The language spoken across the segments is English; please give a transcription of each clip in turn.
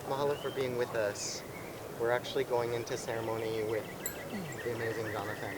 Mahalo for being with us. We're actually going into ceremony with the amazing Jonathan.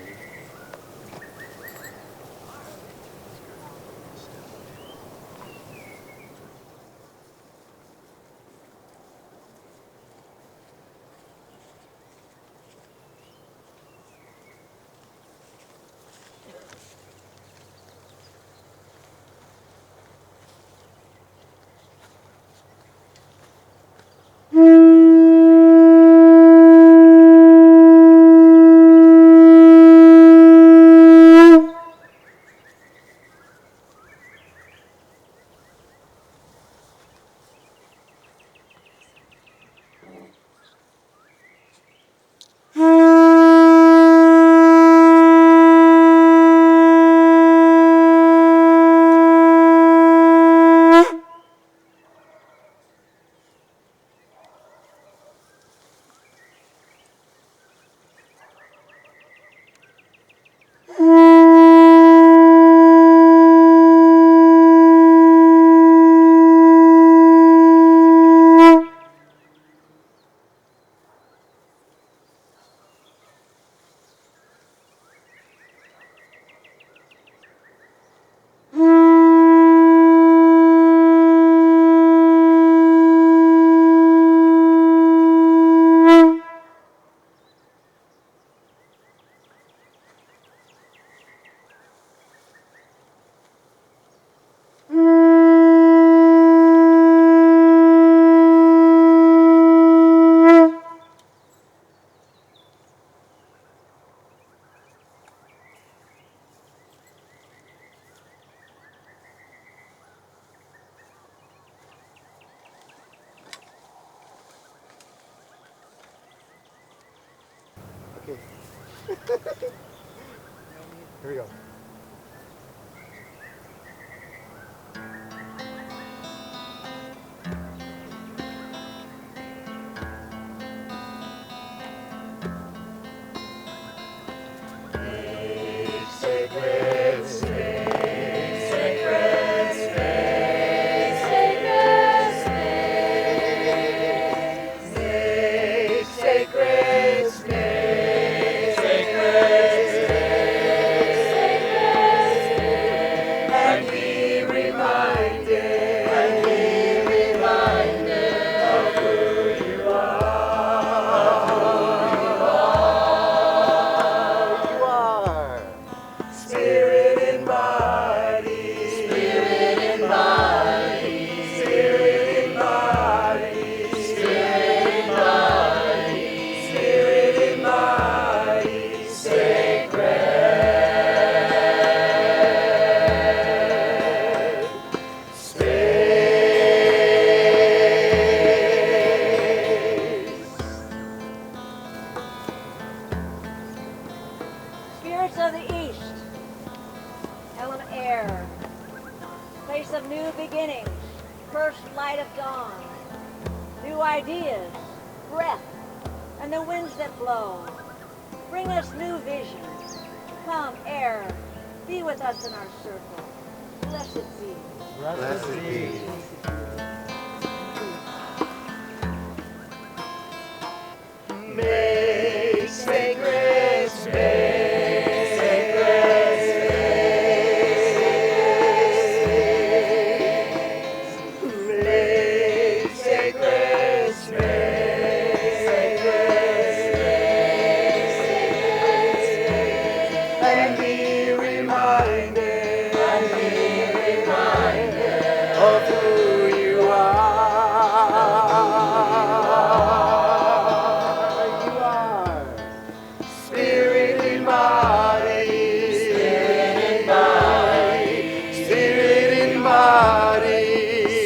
Okay. Here we go. Sacred space, sacred space, sacred space, make sacred space, sacred space, sacred space, and be reminded, of who you are. Spirit in body, spirit in body, spirit in body, spirit in body, spirit in body, sacred space. Spirits of the East, element air, place of new beginnings, first light of dawn, new ideas, breath, and the winds that blow. Bring us new visions. Come, air, be with us in our circle. Blessed be. Blessed be. Make sacred space, sacred space. Make sacred space, sacred space, and be reminded, of who you are. Spirit in body, spirit in body, spirit in body,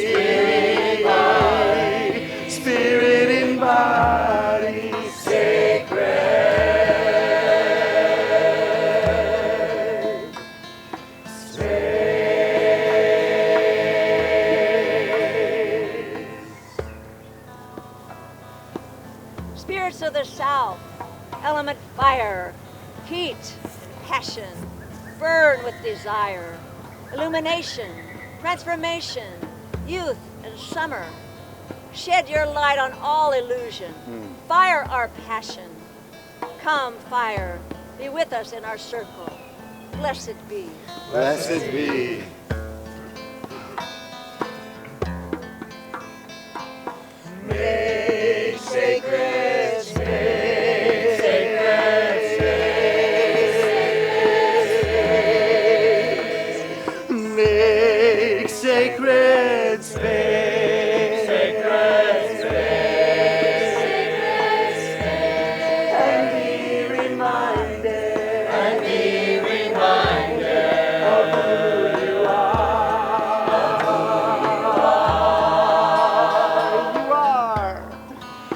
spirit in body, spirit in body, sacred space. Spirits of the South, element fire, heat, passion, burn with desire, illumination, transformation, youth and summer. Shed your light on all illusion. Fire our passion. Come, fire, be with us in our circle. Blessed be. Blessed be. Make sacred space, sacred space. Make sacred space, sacred space. And be reminded, of who you are. You are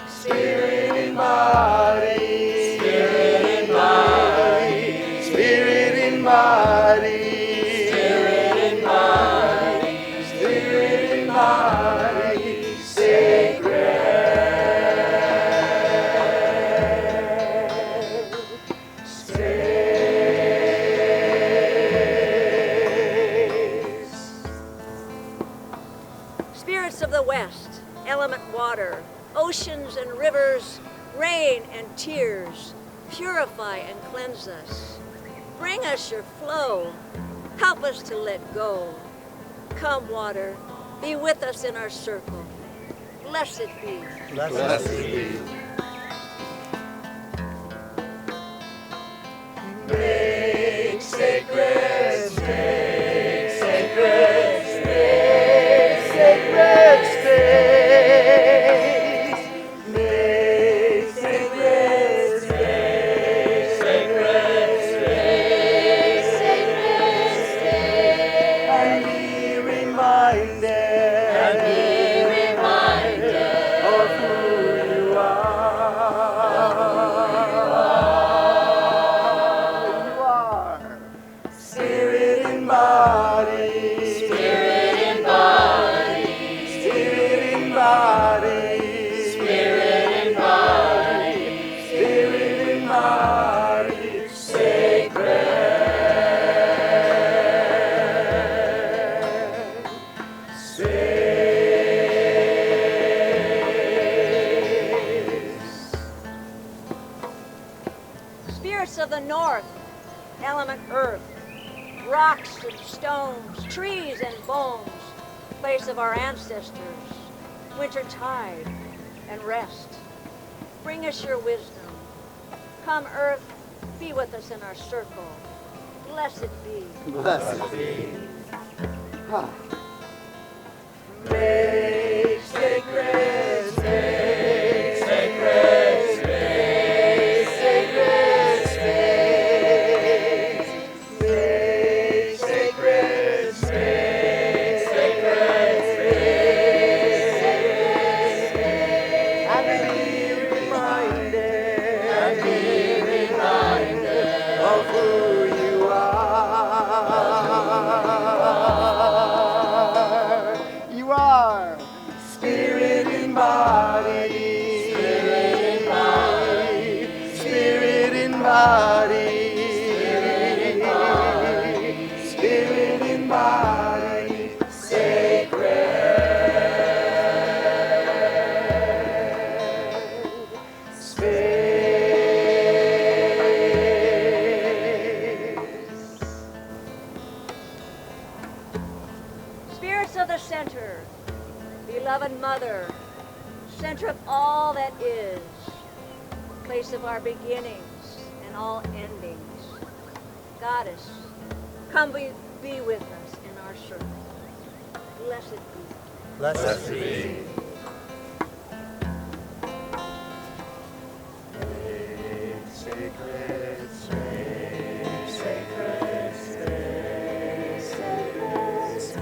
spirit in body, spirit in body, spirit in body, spirit in body, spirit in body, sacred space. Spirits of the West, element water, oceans and rivers, rain and tears, purify and cleanse us. Bring us your flow. Help us to let go. Come, water, be with us in our circle. Blessed be. Blessed be. Make sacred space, sacred space, sacred space. Make sacred space, sacred space, sacred space. And be reminded, of who you are. Spirit in body, spirit in body, spirit in body, spirit in body, spirit in body, sacred space. Spirits of the North, element earth, rocks and stones, trees and bones, place of our ancestors, winter tide and rest. Bring us your wisdom. Come, earth, be with us in our circle. Blessed be. Blessed be. Make sacred space, sacred space, sacred space. Make sacred space, sacred space. And be reminded, of who you are. You are spirit in body, spirit in body, spirit in body, spirit in body, spirit in body, sacred space. Spirits of the center, beloved mother, center of all that is, place of our beginnings and all endings. Goddess, come be with us in our circle. Blessed be. Blessed be. Sacred space, sacred space, sacred space.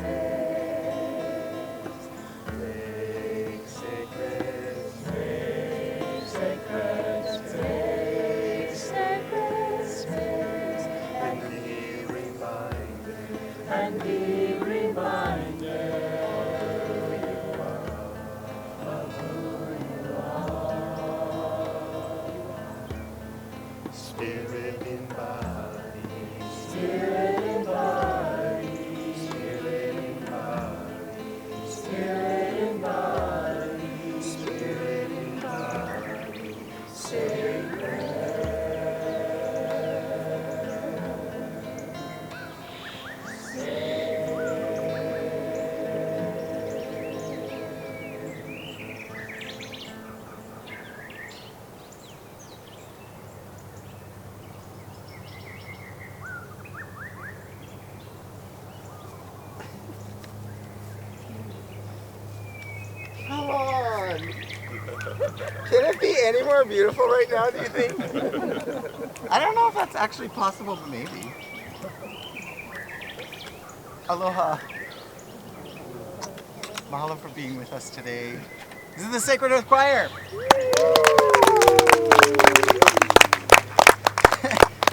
Make sacred space, sacred space, sacred space. And be reminded, of who you are. Spirit in body, spirit in body, spirit in body, spirit in body, Can it be any more beautiful right now, do you think? I don't know if that's actually possible, but maybe. Aloha. Mahalo for being with us today. This is the Sacred Earth Choir.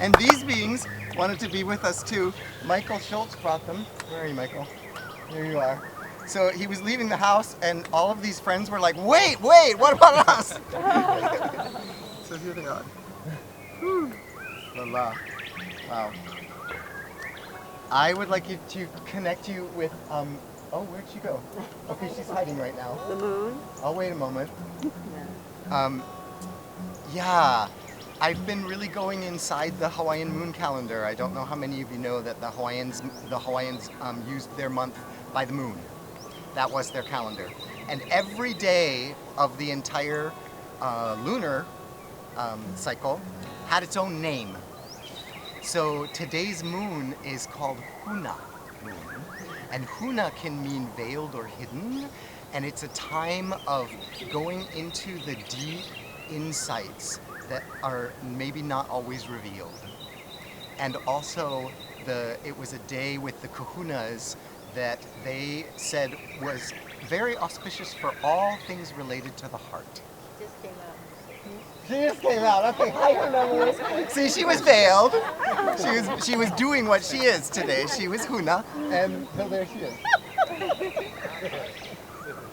And these beings wanted to be with us too. Michael Schultz brought them. Where are you, Michael? Here you are. So he was leaving the house and all of these friends were like, wait, what about us? So here they are. La la. Wow. I would like you to connect you with, oh, where'd she go? Okay, she's hiding right now. The moon? I'll wait a moment. Yeah, I've been really going inside the Hawaiian moon calendar. I don't know how many of you know that the Hawaiians used their month by the moon. That was their calendar. And every day of the entire lunar cycle had its own name. So today's moon is called Huna moon. And Huna can mean veiled or hidden. And it's a time of going into the deep insights that are maybe not always revealed. And also, it was a day with the kahunas that they said was very auspicious for all things related to the heart. Just came out. She just came out. Okay, hi, Huna. See, she was veiled. She was doing what she is today. She was Huna, and so there she is.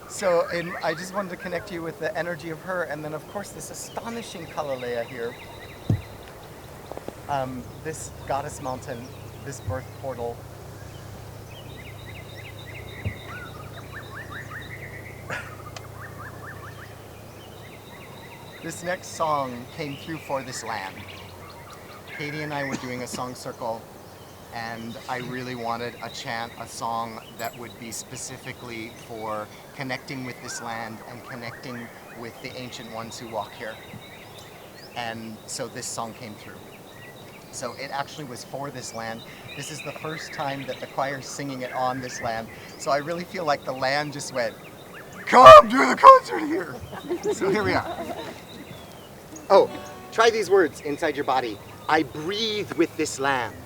So, and I just wanted to connect you with the energy of her, and then of course this astonishing Kalalea here. This goddess mountain, this birth portal. This next song came through for this land. Katie and I were doing a song circle, and I really wanted a song that would be specifically for connecting with this land and connecting with the ancient ones who walk here. And so this song came through. So it actually was for this land. This is the first time that the choir's singing it on this land. So I really feel like the land just went, come do the concert here. So here we are. Oh, try these words inside your body. I breathe with this land.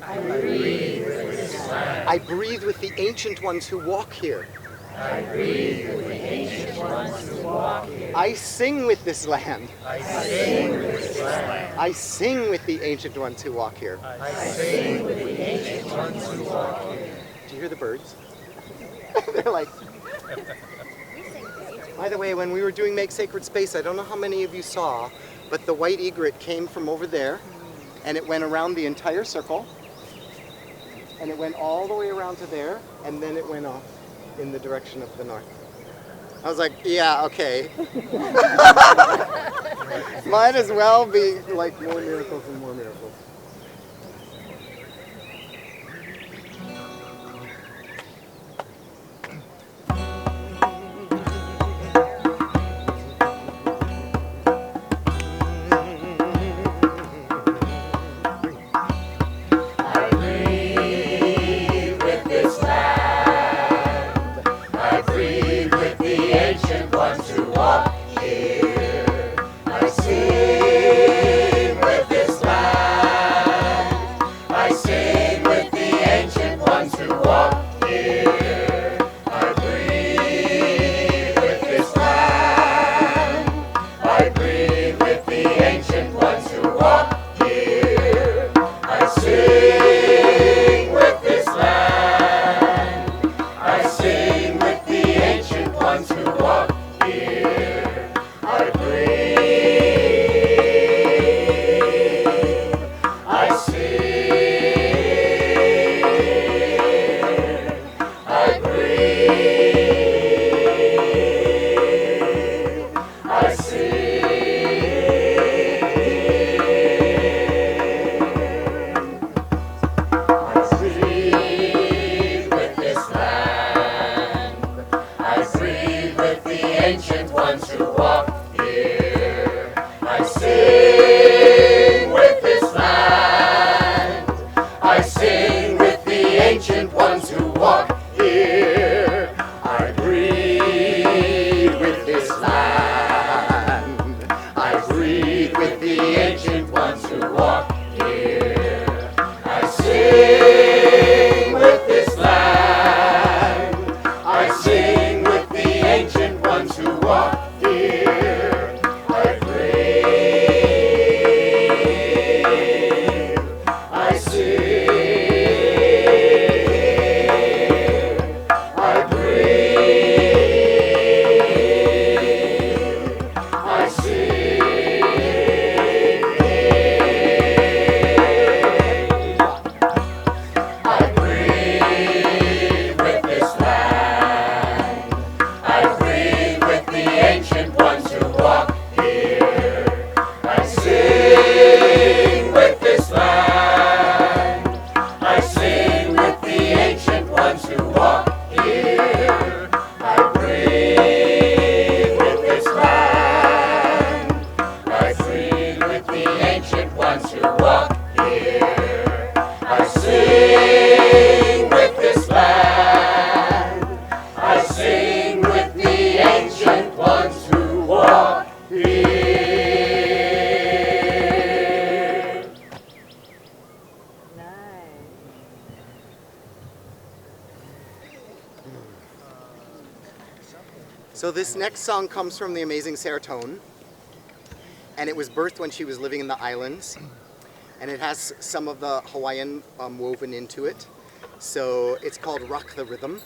I breathe with this land. I breathe with the ancient ones who walk here. I breathe with the ancient ones who walk here. I sing with this land. I sing with this land. I sing with the ancient ones who walk here. I sing with the ancient ones who walk here. Do you hear the birds? They're like... By the way, when we were doing Make Sacred Space, I don't know how many of you saw, but the white egret came from over there, and it went around the entire circle, and it went all the way around to there, and then it went off in the direction of the north. I was like, yeah, okay. Might as well be like more miracles and more miracles. I breathe with this land. walk here. I breathe, I sing, I breathe, I sing. I breathe with this land. I breathe with the ancient ones who walk here. I sing with this land. I sing with the ancient ones who walk here. I breathe with this land. I breathe with the ancient ones who walk here. I sing with this land. I sing with the ancient ones who walk here. Nice. So this next song comes from the amazing Sarah Tone, and it was birthed when she was living in the islands, and it has some of the Hawaiian woven into it. So it's called Rock the Rhythm,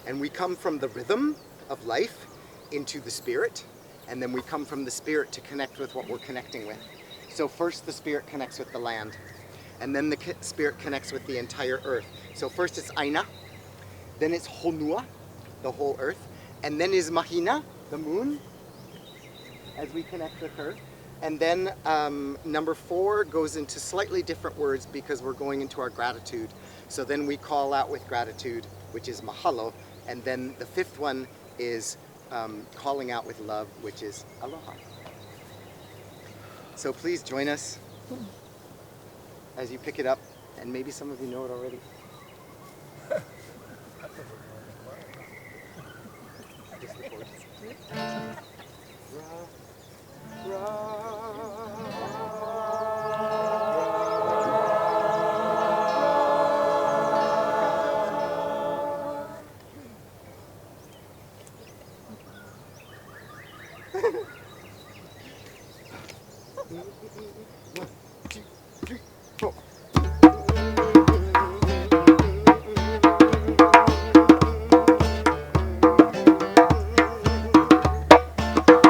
and we come from the rhythm of life into the spirit, and then we come from the spirit to connect with what we're connecting with. So first the spirit connects with the land, and then the spirit connects with the entire earth. So first it's Aina, then it's Honua, the whole earth, and then is Mahina, the moon, as we connect with her. And then number 4 goes into slightly different words because we're going into our gratitude. So then we call out with gratitude, which is mahalo. And then the 5th one is calling out with love, which is aloha. So please join us as you pick it up. And maybe some of you know it already. Just the chords.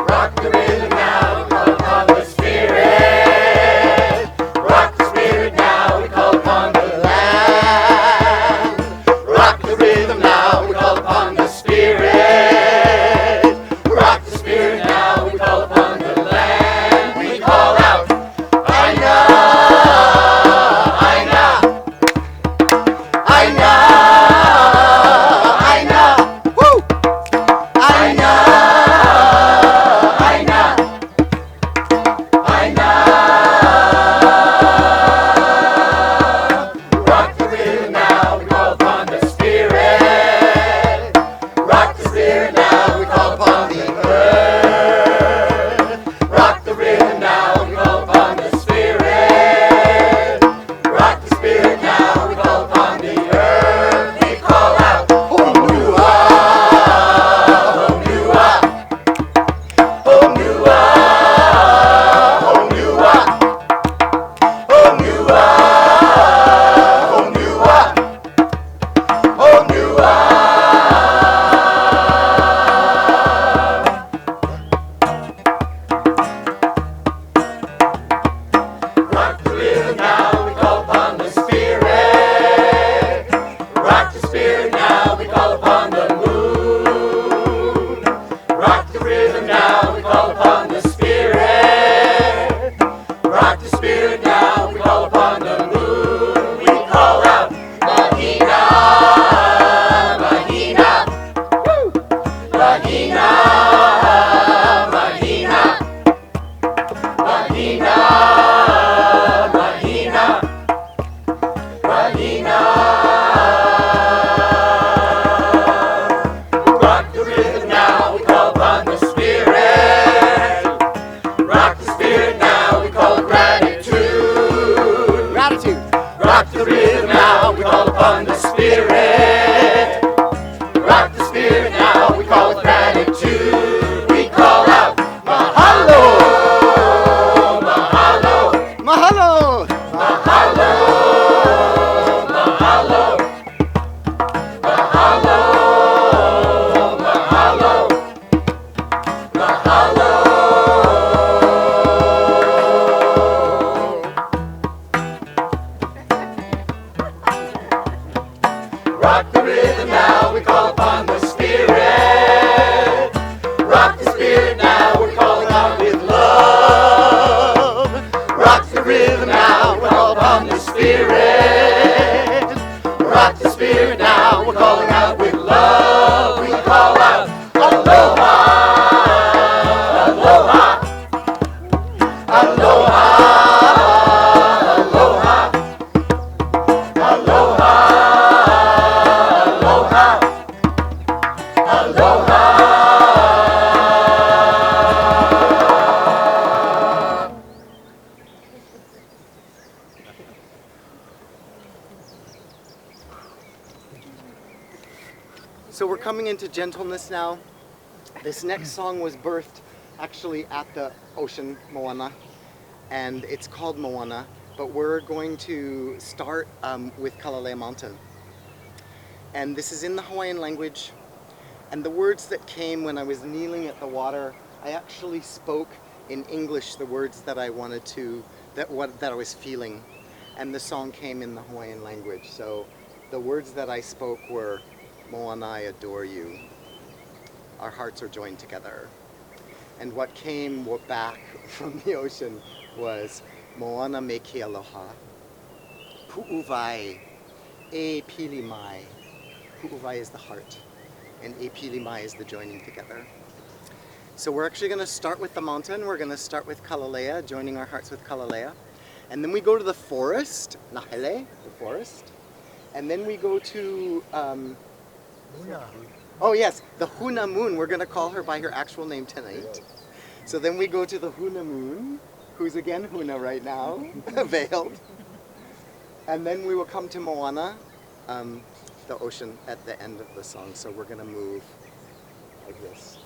Rock the rhythm now, we call upon the spirit. Rock the spirit now, we call upon the land. Rock the rhythm now, we call upon the spirit. Rock the spirit now, we call upon the land. We call out, I know. into gentleness now. This next song was birthed actually at the ocean, Moana, and it's called Moana, but we're going to start with Kalalea Mountain. And this is in the Hawaiian language, and the words that came when I was kneeling at the water, I actually spoke in English the words that I wanted to, that I was feeling, and the song came in the Hawaiian language. So the words that I spoke were, Moana, I adore you. Our hearts are joined together. And what came back from the ocean was, Moana me ke aloha. Pu'uwai, e pili mai. Pu'uwai is the heart, and e pili mai is the joining together. So we're actually going to start with the mountain. We're going to start with Kalalea, joining our hearts with Kalalea. And then we go to the forest, Nahele, the forest. And then we go to, oh yes, the Huna moon. We're going to call her by her actual name tonight. So then we go to the Huna moon, who's again Huna right now, veiled. And then we will come to Moana, the ocean, at the end of the song. So we're going to move like this.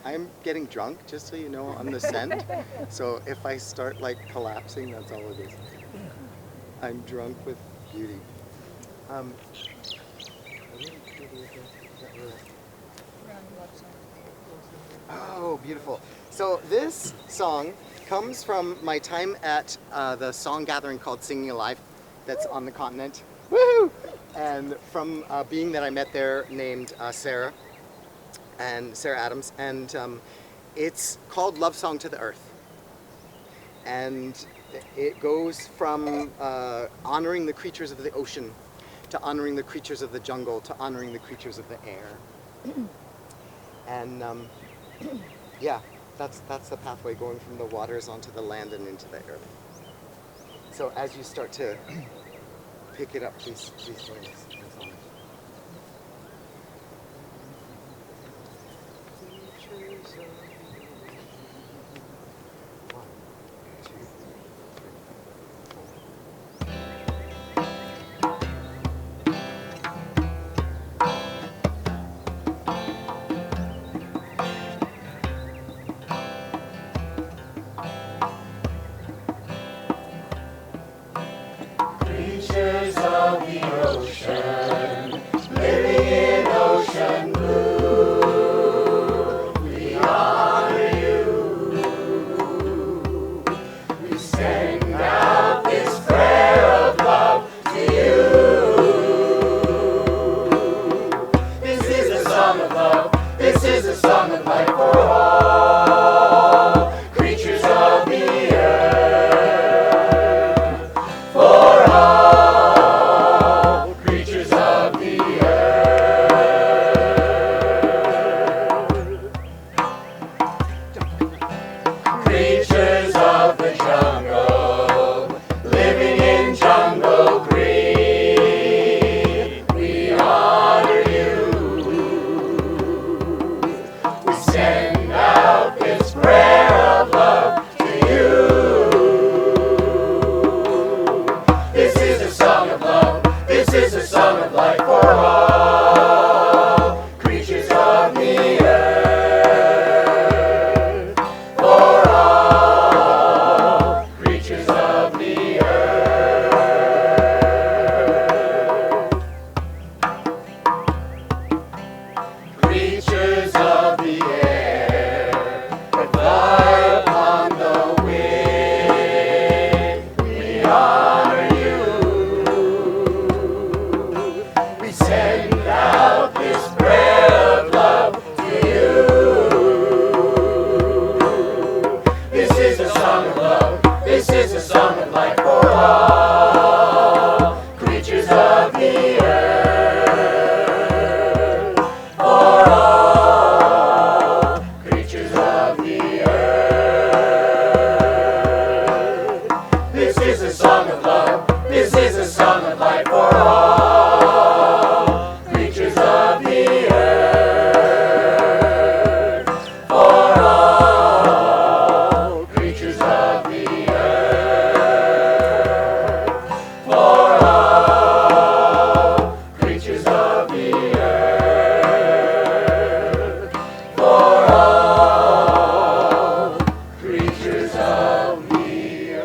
I'm getting drunk, just so you know, on the scent. So if I start like collapsing, that's all it is. I'm drunk with beauty. Oh, beautiful. So this song comes from my time at the song gathering called Singing Alive that's on the continent. Woohoo! And from being that I met there named Sarah Adams, and it's called Love Song to the Earth. And it goes from honoring the creatures of the ocean to honoring the creatures of the jungle to honoring the creatures of the air. And yeah, that's the pathway going from the waters onto the land and into the earth. So as you start to pick it up, please join us. Creatures of the ocean, living in ocean blue, we honor you. We send out this prayer of love to you. This is a song of love, this is a song of life for all creatures of the earth, for all creatures of the earth. Creatures of the jungle, living in jungle green, we honor you. We send out this prayer of love to you. This is a song of love, this is a song of life for all creatures of the earth, for all creatures of the earth. Creatures of the air that fly upon the wind, we honor you. We send out this prayer of love to you. This is a song of love, this is a song of life for all creatures of the earth, for all creatures of the earth. This is a song of love, this is a song of life for all creatures of the earth, for all creatures of the earth, for all creatures of the earth, for all creatures of the earth.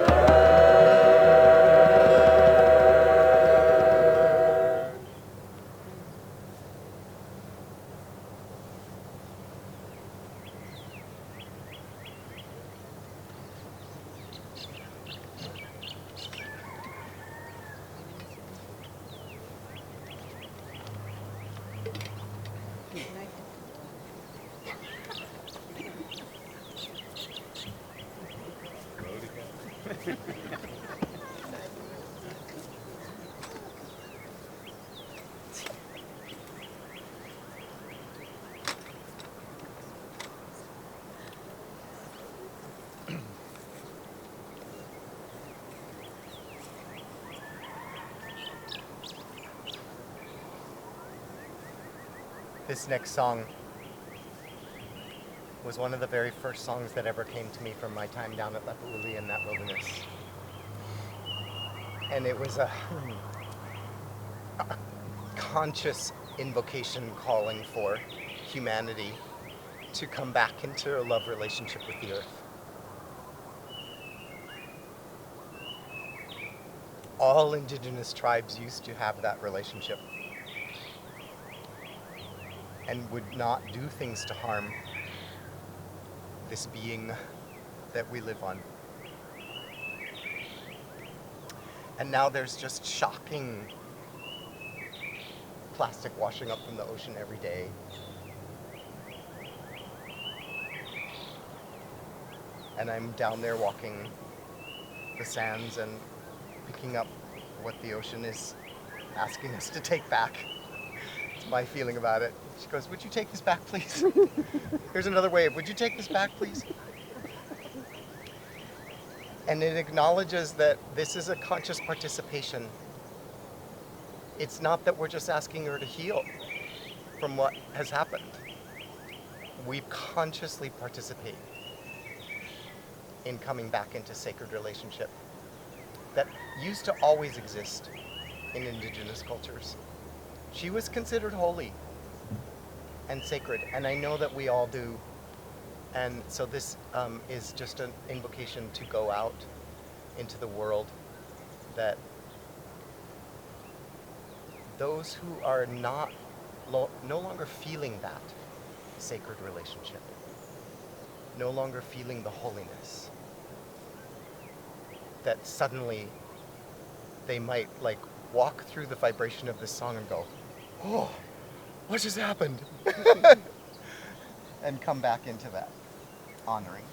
This next song was one of the very first songs that ever came to me from my time down at Lepuli in that wilderness. And it was a conscious invocation calling for humanity to come back into a love relationship with the earth. All indigenous tribes used to have that relationship. and would not do things to harm this being that we live on. And now there's just shocking plastic washing up from the ocean every day. And I'm down there walking the sands and picking up what the ocean is asking us to take back. It's my feeling about it. She goes, "Would you take this back, please?" Here's another wave. "Would you take this back, please?" And it acknowledges that this is a conscious participation. It's not that we're just asking her to heal from what has happened. We consciously participate in coming back into sacred relationship that used to always exist in indigenous cultures. She was considered holy and sacred, and I know that we all do. And so this is just an invocation to go out into the world, that those who are no longer feeling that sacred relationship, no longer feeling the holiness, that suddenly they might like walk through the vibration of this song and go, "Oh, what just happened?" and come back into that honoring.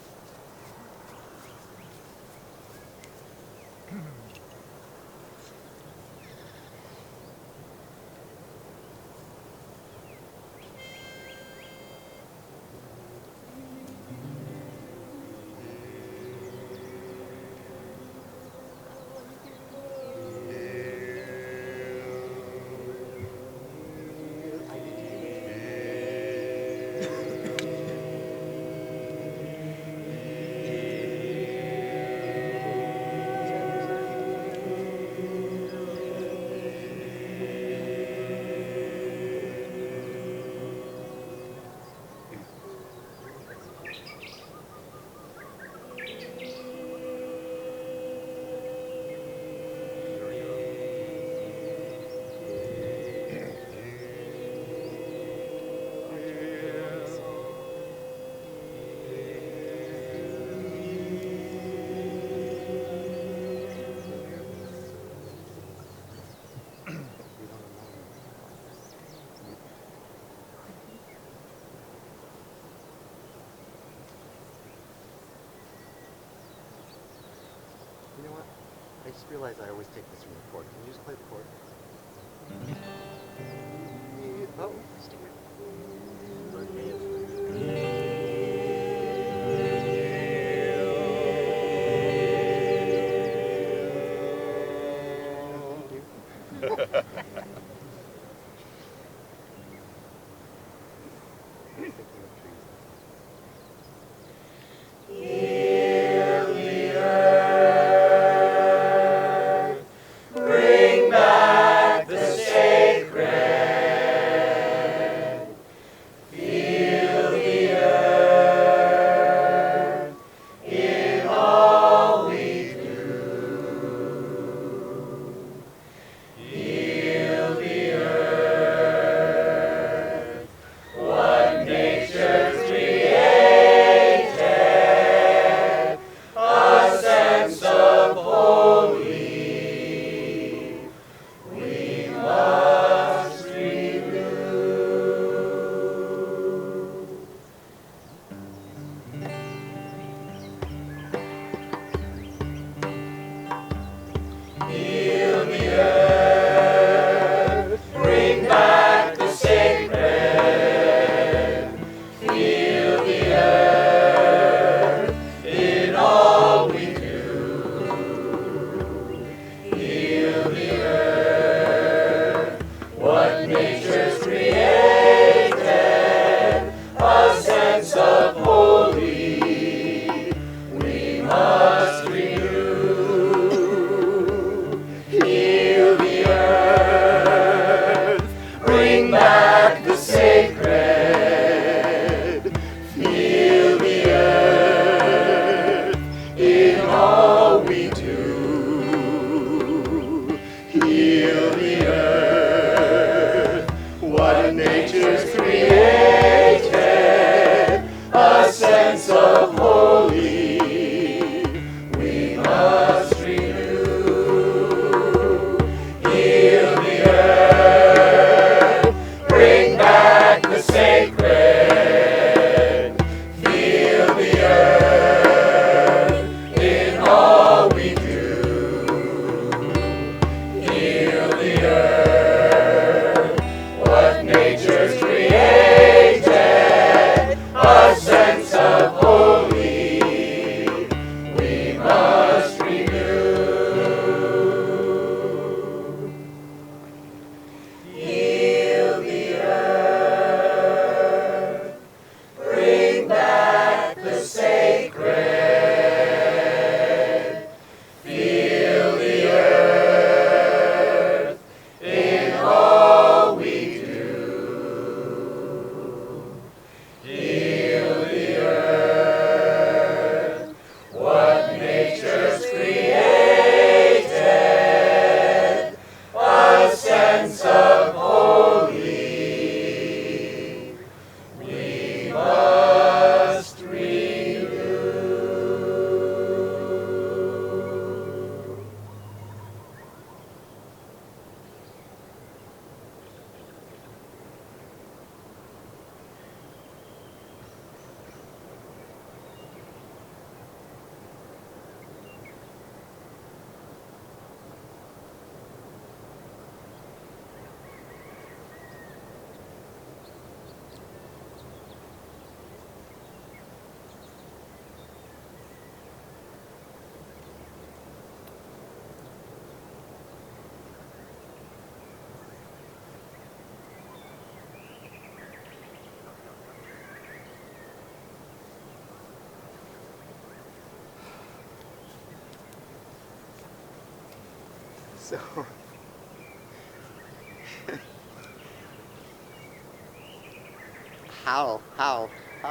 You know what? I just realized I always take this from the chord. Can you just play the chord? Oh, stick it. Bring back the sacred. Feel the earth in all we do. Feel the earth, what nature's So, how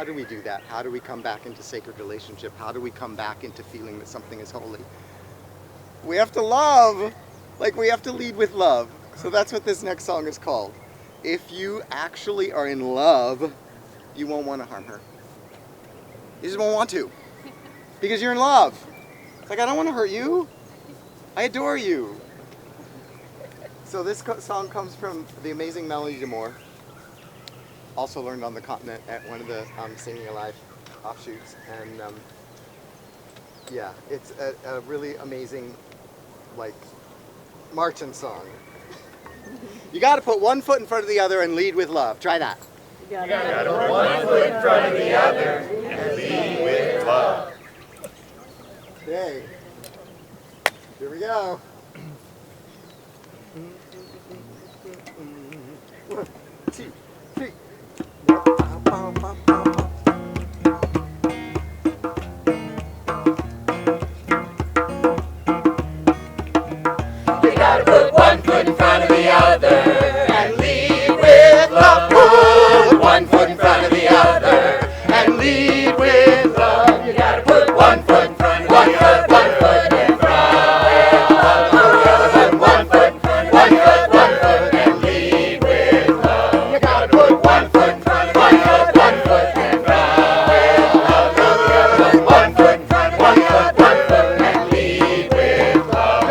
do we do that? How do we come back into sacred relationship? How do we come back into feeling that something is holy? We have to love. Like, we have to lead with love. So that's what this next song is called. If you actually are in love, you won't want to harm her. You just won't want to. Because you're in love. It's like, I don't want to hurt you. I adore you. So this song comes from the amazing Melody DeMore. Also learned on the continent at one of the Singing Alive offshoots. And yeah, it's a really amazing, like, marching song. You got to put one foot in front of the other and lead with love. Try that. You gotta put one foot in front of the other and lead with love. Okay. Here we go. One, two, three. You gotta put one foot in front of the other and lead with love. Put one foot in front of the other and lead with love. You gotta put one foot in front of the other. One foot in front with love. Put one foot in front of the other. One foot and lead with love. You gotta put one foot in front of the other. One foot in front with love. Put one foot in front of the other. One foot and lead with love.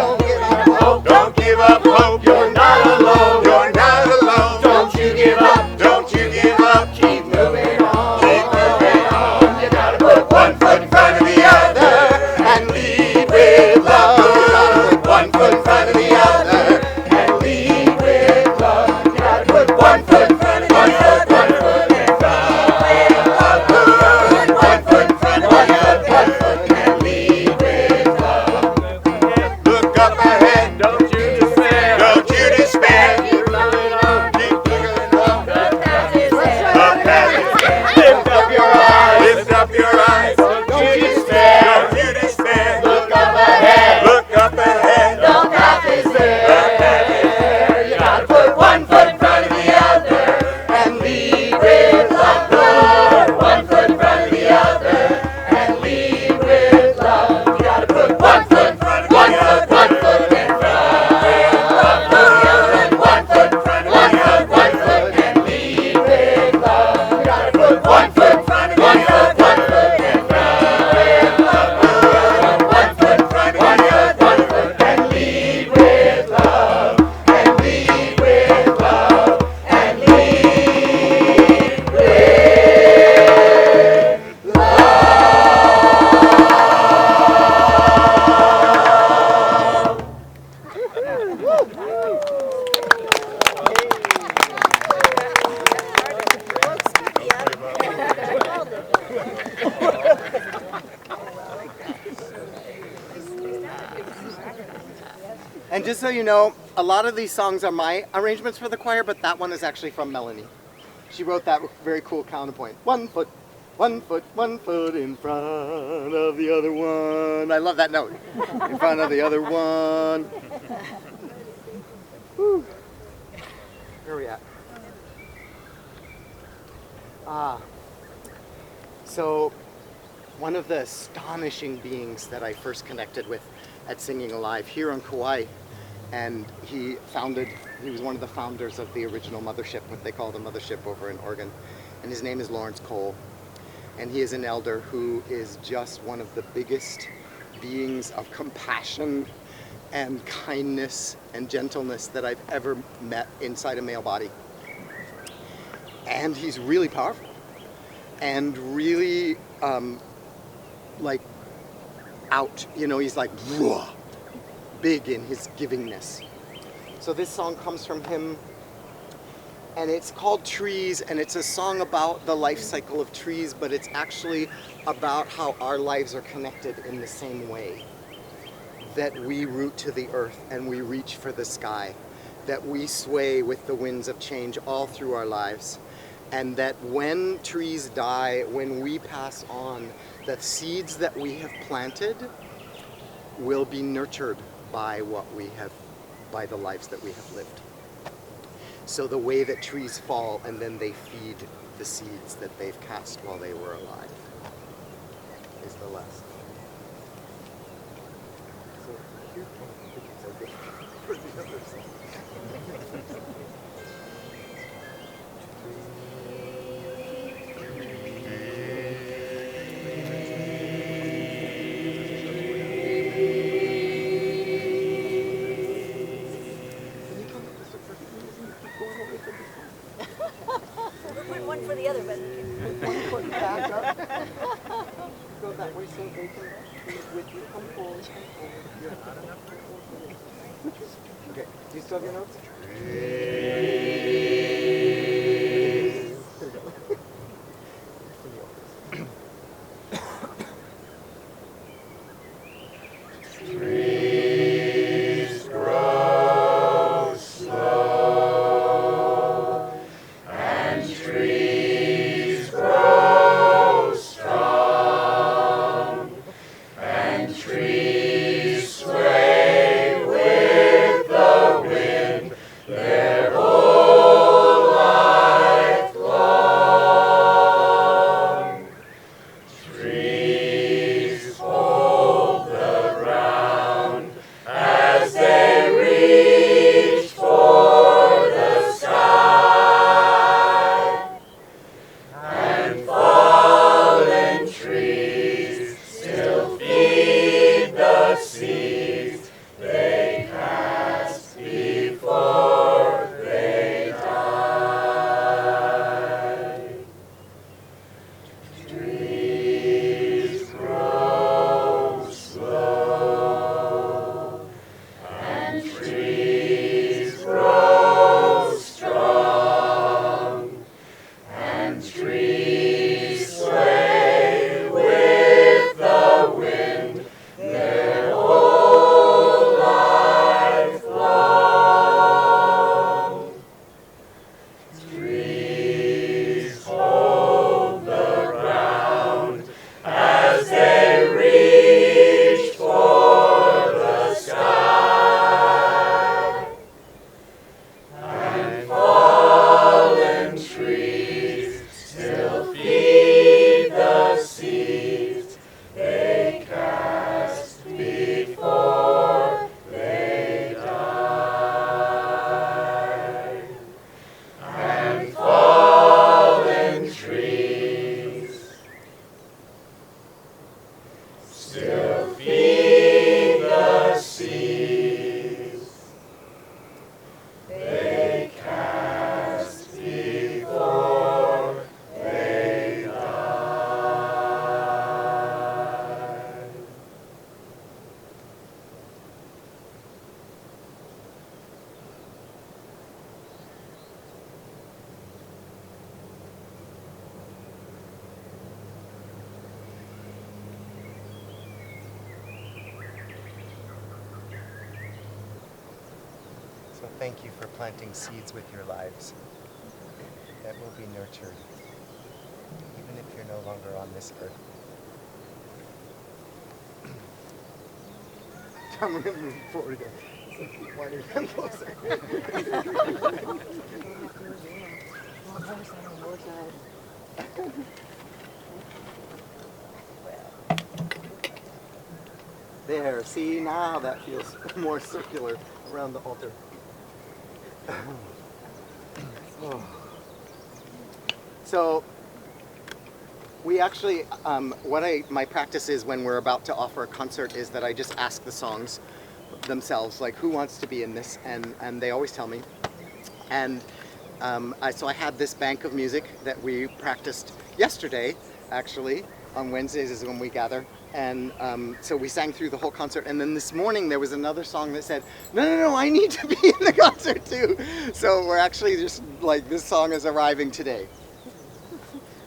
Don't give up hope. You're not alone. You're not alone. Don't you give up. Don't you give up. Keep moving on. Keep moving on. You gotta put one foot in front of the other and lead with love. Put one foot in front of the other and lead with love. You gotta put one foot in front of the other. One foot in front with love. Put one foot in front of the other. One foot and lead with love. Look up ahead. Don't you despair. Don't you despair. Keep moving on. Keep moving on. The path is there. The path is there. Lift up your eyes. Lift up your eyes. Don't you despair. Don't you despair. Look up ahead. Look up ahead. The path is there. The path is there. You gotta put one foot in front of the other and lead with love. Put one foot in front of the other and lead with love. You gotta put one foot in front of the other. One foot in front with love. Put the other and one foot in front of the other. One foot and lead with love. You gotta put one foot in front of the other. One foot in front with love. Put the other and one foot in front of the other. One foot and lead with love. And lead with love. And lead with And just so you know, a lot of these songs are my arrangements for the choir, but that one is actually from Melanie. She wrote that very cool counterpoint. One foot in front of the other one. I love that note. In front of the other one. Whew. Where are we at? So one of the astonishing beings that I first connected with at Singing Alive here on Kauai, and he was one of the founders of the original mothership, what they call the mothership over in Oregon, and his name is Lawrence Cole, and he is an elder who is just one of the biggest beings of compassion and kindness and gentleness that I've ever met inside a male body. And he's really powerful and really like out, you know, he's like "Whoa," big in his givingness. So this song comes from him, and it's called Trees, and it's a song about the life cycle of trees, but it's actually about how our lives are connected in the same way. That we root to the earth and we reach for the sky, that we sway with the winds of change all through our lives, and that when trees die, when we pass on, that seeds that we have planted will be nurtured by what we have by the lives that we have lived. So the way that trees fall and then they feed the seeds that they've cast while they were alive is the lesson. So here's one of the pictures I did for the other side. One for the other, but One foot back up. Go that way so they can be with you. Come forward. Come forward. Yeah. Okay. Do you still have your notes? Trees grow slow, and trees grow strong, and trees sway with the wind their whole life long. Trees hold the ground as they reach for the sky, and fallen trees still feed the seeds they cast before they die. Trees grow slow, and trees grow strong, and trees sway with the wind their whole life long. Trees hold the ground as they reach for the sky, and fallen trees still feed the seeds they cast before they die. And fallen trees still feed the seeds they cast before they die. So thank you for planting seeds with your lives that will be nurtured, even if you're no longer on this earth. I'm going to move forward again. So keep one ear and closer. There, see, now that feels more circular around the altar. Oh. So, we actually, my practice is when we're about to offer a concert is that I just ask the songs themselves, like who wants to be in this, and they always tell me. And so I had this bank of music that we practiced yesterday, actually, on Wednesdays is when we gather. And so we sang through the whole concert, and then this morning there was another song that said, no, I need to be in the concert too. So we're actually just like, this song is arriving today.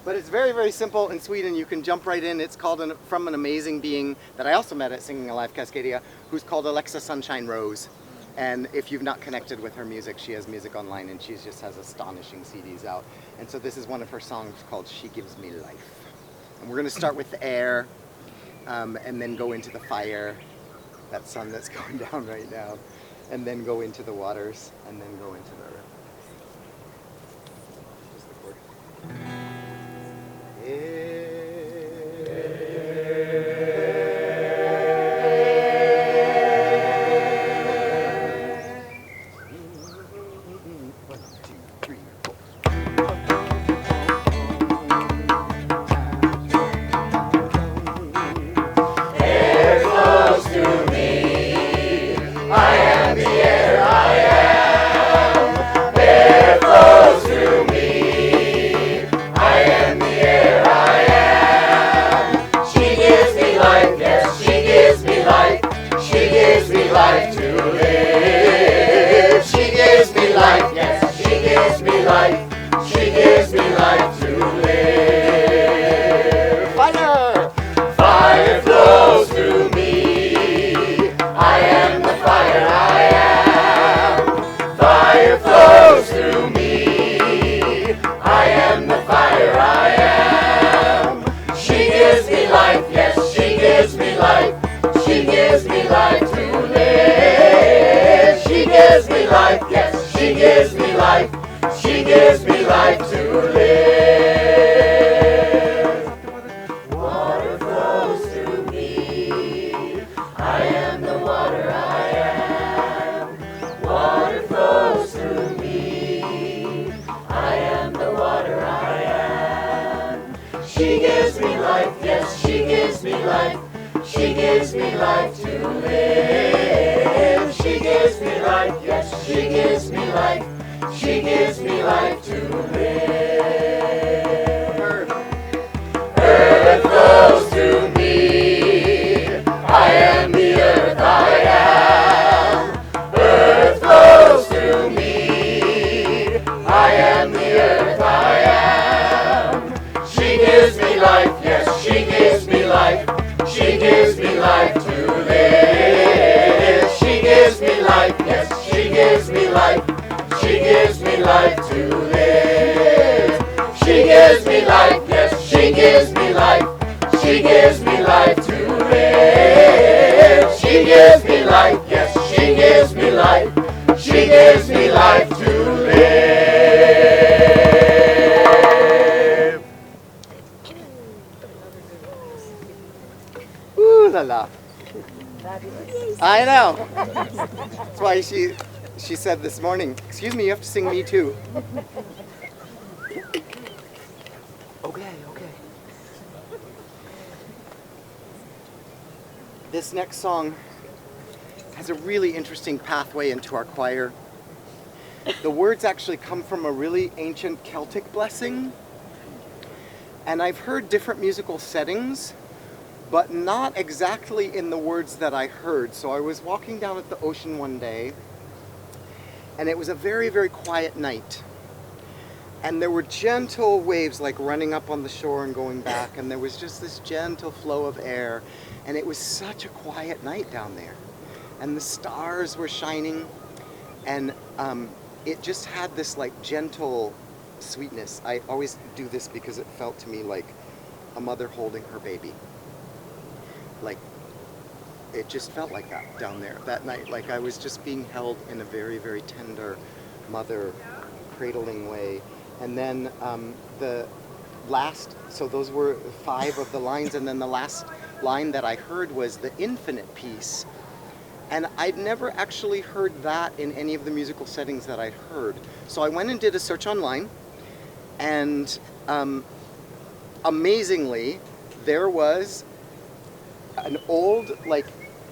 But it's very, very simple and sweet, and you can jump right in. It's called from an amazing being that I also met at Singing Alive Cascadia, who's called Alexa Sunshine Rose. And if you've not connected with her music, she has music online, and she just has astonishing CDs out. And so this is one of her songs called She Gives Me Life. And we're going to start with the air, and then go into the fire, that sun that's going down right now. and then go into the waters, and then go into the earth. Just the chord. One, two, three, four. Air flows through me. I am the air I am. Air flows through me. I am the air I am. She gives me life, yes, she gives me life. She gives me life to live. She gives me life, yes, she gives me life. She gives me life to live. Fire! Fire flows through me. I am the fire I am. Fire flows through me. I am the fire I am. She gives me life, yes, she gives me life. She gives me life to live. She gives me life, yes, she gives me life. She gives me life to live. Water flows through me. I am the water I am. Water flows through me. I am the water I am. She gives me life, yes, she gives me life. She gives me life to live. She gives me life, yes, she gives me life. She gives me life to live. Earth flows through me. I am the earth I am. Earth flows through me. I am the earth I am. She gives me life, yes, she gives me life. She gives me life to live. She gives me life, yes, she gives me life. She gives me life to live. She gives me life, yes, she gives me life. She gives me life to live. She gives me life, yes, she gives me life. She gives me life to live. Ooh la la. I know. That's why she said this morning, excuse me, you have to sing Me Too. Okay. This next song has a really interesting pathway into our choir. The words actually come from a really ancient Celtic blessing, and I've heard different musical settings, but not exactly in the words that I heard. So I was walking down at the ocean one day, and it was a very, very quiet night. And there were gentle waves like running up on the shore and going back, and there was just this gentle flow of air. And it was such a quiet night down there. And the stars were shining, and it just had this like gentle sweetness. I always do this because it felt to me like a mother holding her baby. Like, it just felt like that down there that night. Like I was just being held in a very, very tender mother cradling way. And then the last, so those were 5 of the lines, and then the last line that I heard was the infinite piece. And I'd never actually heard that in any of the musical settings that I'd heard. So I went and did a search online, and amazingly, there was an old, like,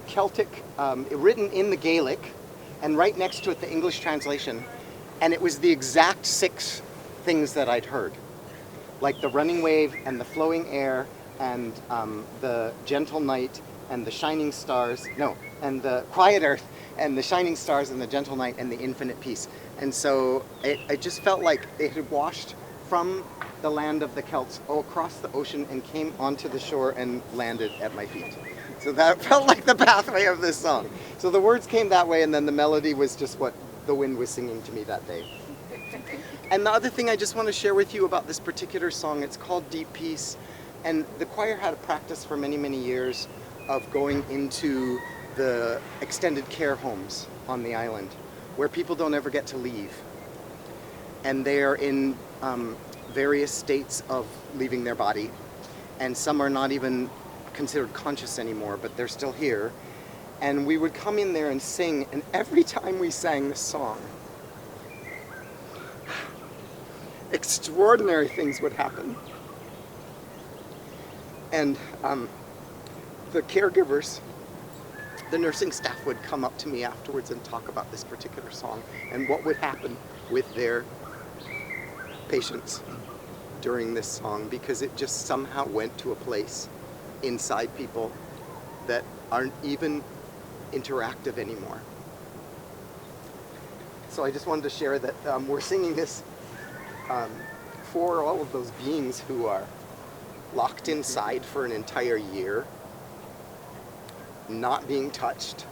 Celtic, written in the Gaelic, and right next to it the English translation, and it was the exact 6 things that I'd heard. Like the running wave, and the flowing air, and the gentle night, and the shining stars, and the quiet earth, and the shining stars, and the gentle night, and the infinite peace. And so it just felt like it had washed from the land of the Celts across the ocean and came onto the shore and landed at my feet. So that felt like the pathway of this song. So the words came that way, and then the melody was just what the wind was singing to me that day. And the other thing I just want to share with you about this particular song, it's called Deep Peace. And the choir had a practice for many, many years of going into the extended care homes on the island where people don't ever get to leave. And they are in various states of leaving their body. And some are not even considered conscious anymore, but they're still here. And we would come in there and sing, and every time we sang this song, extraordinary things would happen. And the caregivers, the nursing staff would come up to me afterwards and talk about this particular song and what would happen with their patients during this song, because it just somehow went to a place inside people that aren't even interactive anymore. So I just wanted to share that we're singing this for all of those beings who are locked inside for an entire year, not being touched,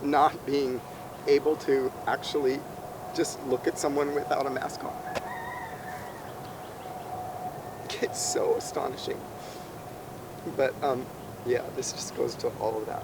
not being able to actually just look at someone without a mask on. It's so astonishing. But yeah, this just goes to all of that.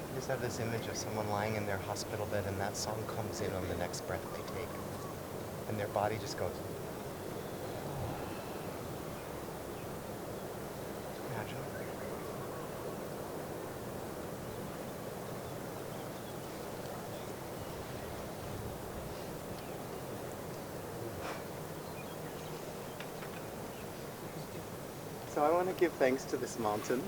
I just have this image of someone lying in their hospital bed and that song comes in on the next breath they take. And their body just goes. imagine? So I want to give thanks to this mountain,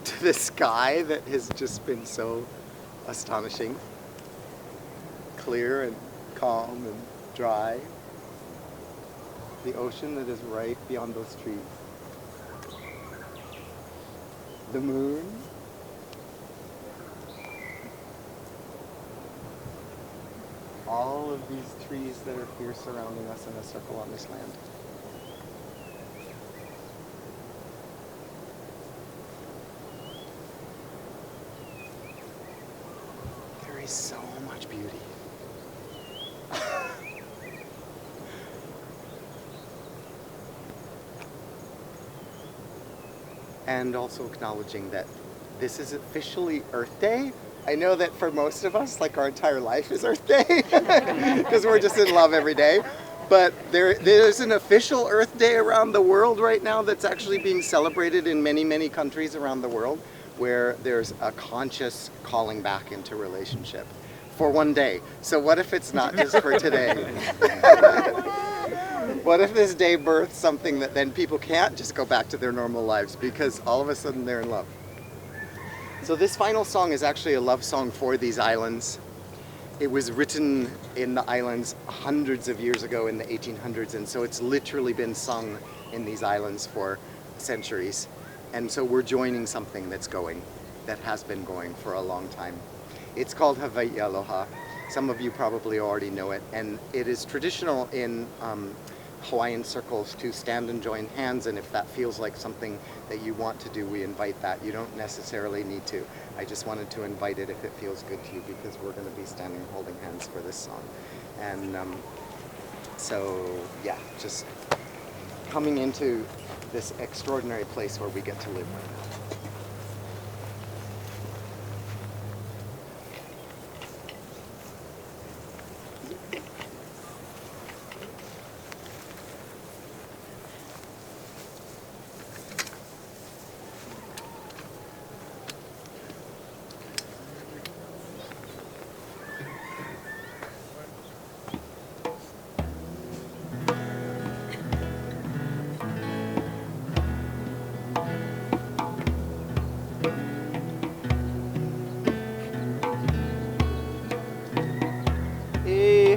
to the sky that has just been so astonishing, clear and calm and dry, the ocean that is right beyond those trees, the moon, all of these trees that are here surrounding us in a circle on this land. There is so much beauty. And also acknowledging that this is officially Earth Day. I know that for most of us, like our entire life is Earth Day, because we're just in love every day. But there's an official Earth Day around the world right now that's actually being celebrated in many, many countries around the world, where there's a conscious calling back into relationship for one day. So what if it's not just for today? What if this day births something that then people can't just go back to their normal lives because all of a sudden they're in love? So this final song is actually a love song for these islands. It was written in the islands hundreds of years ago in the 1800s, and so it's literally been sung in these islands for centuries. And so we're joining something that has been going for a long time. It's called Hawaii Aloha. Some of you probably already know it, and it is traditional in Hawaiian circles to stand and join hands, and if that feels like something that you want to do, we invite that. You don't necessarily need to. I just wanted to invite it if it feels good to you, because we're going to be standing holding hands for this song. And so yeah, just coming into this extraordinary place where we get to live right now.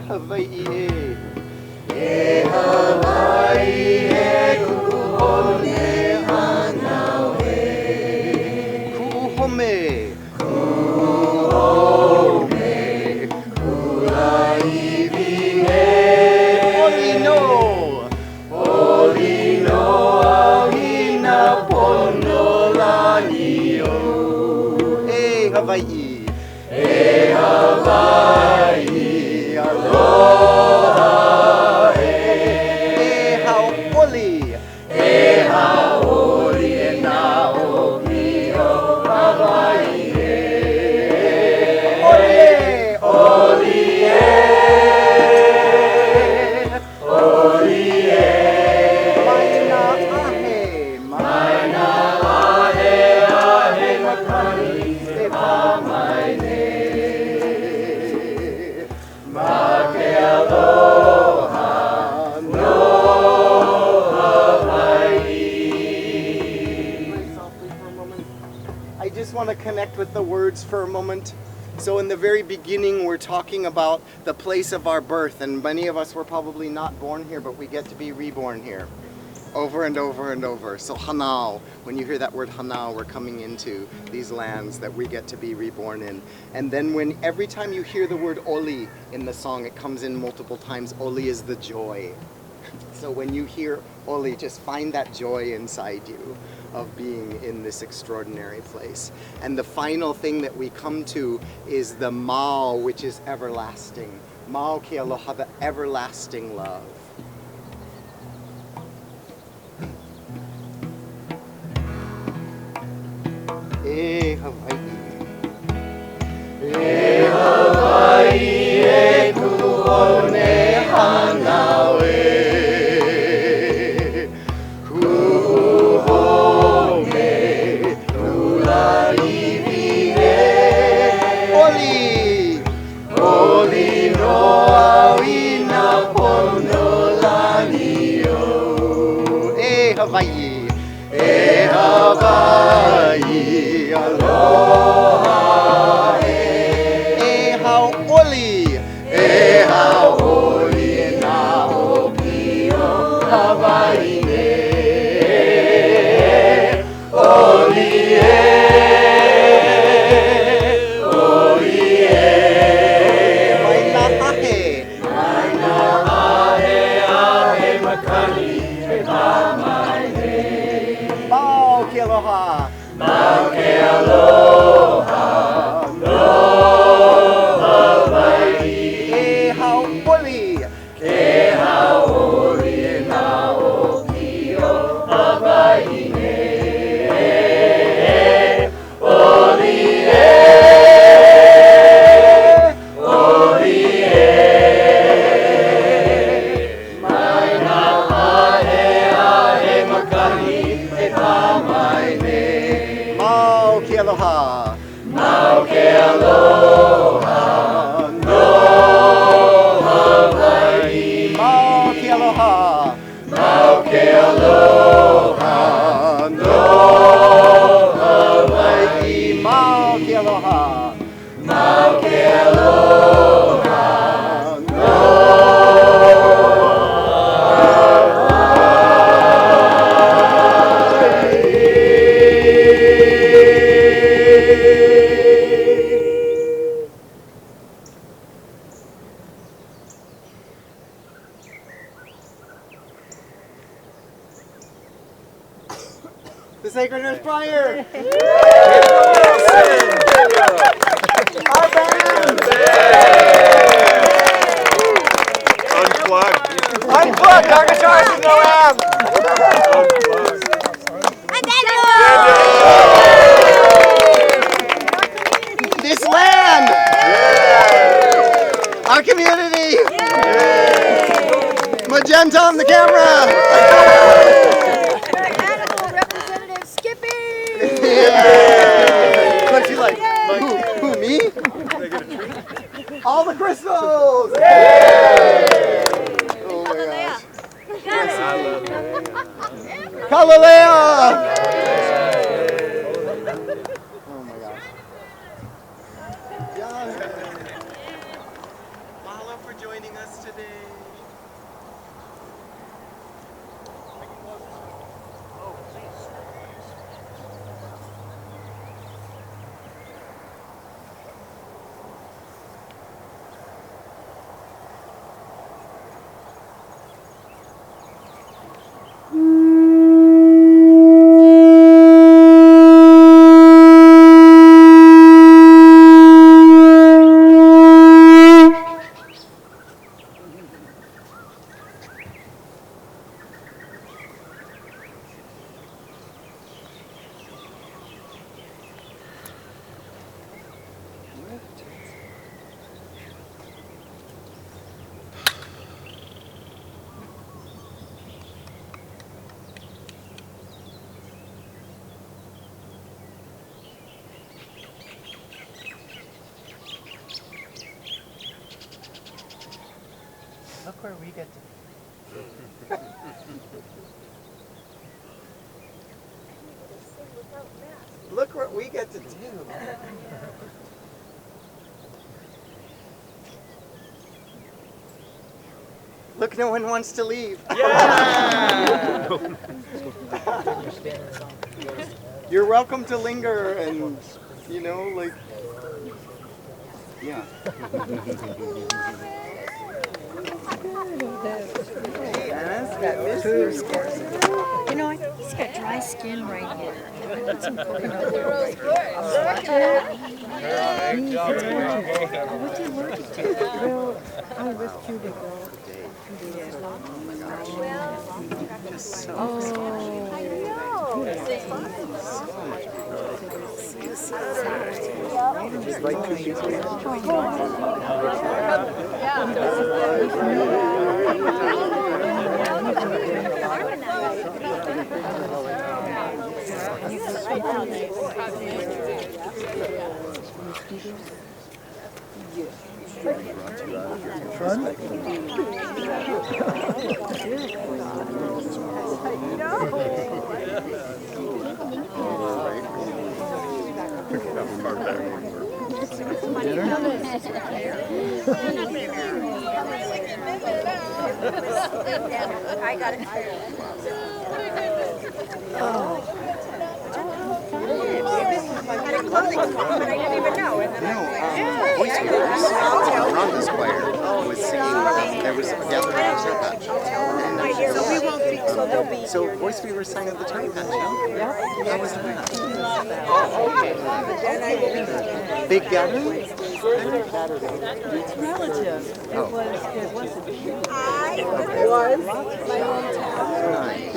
Hawaii, Hawaii, kuhone hanawe, kuhome, kulaivine, olino, ahina ponolanio. Hawaii, Hawaii. Aloha, haoli, haoli, na opio, Hawaii, ole, olie, olie, maina ahe, makani, sepa maine. Aloha, no Hawaii. Very softly for a moment. I just want to connect with the words for a moment. So in the very beginning, we're talking about the place of our birth, and many of us were probably not born here, but we get to be reborn here. Over and over and over. So hanao, when you hear that word hanao, we're coming into these lands that we get to be reborn in. And then every time you hear the word oli in the song, it comes in multiple times. Oli is the joy. So when you hear oli, just find that joy inside you of being in this extraordinary place. And the final thing that we come to is the mao, which is everlasting. Mao ke aloha, the everlasting love. Hawaii, Hawaii, kuhone hanawe, Sacred Nurse Pryor. Our band. Unplugged. Unplugged, our guitarist is no amp. This land. Our community. Magenta on the camera. Animal representative Skippy. What's he like? Who, me? All the crystals. Oh my gosh. Kalalea. Oh my gosh. Mahalo for joining us today. Look where we get to. Look what we get to do. Look, no one wants to leave. Yeah! You're welcome to linger and, you know, like, yeah. You know, I think he's got dry skin right here. Put some coconut oil right here. What's he allergic to? Well, I was cubic girl. I got it. I had a clothing swap, but I didn't even know. And then Voice on this choir was singing. There was a gathering at the Turtle Patch. so we won't be, so they'll be. So Voice Weaver sang at the Turtle Patch. Yeah. How was that? Big gathering? It's relative. It wasn't. It was. My hometown. Nice.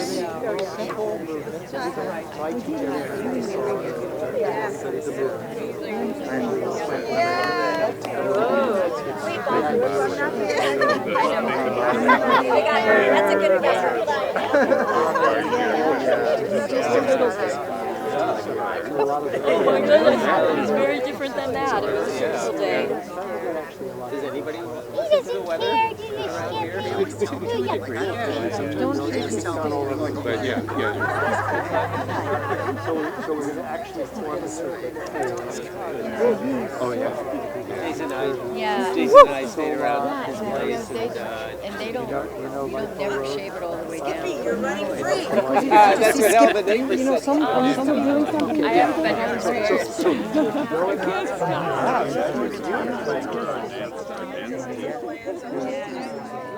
That's a good guess. Oh my goodness, it was very different than that. It was a beautiful day. Does anybody want He doesn't care, do you skip? He wants to do you. But yeah. So we're going to actually form a circuit. Oh yeah. Yeah. Jason and I stayed around his place. And they don't, you never shave it all the way down. You're running free. That's what hell the neighbors said. Someone doing something. I haven't been here for years. Yeah.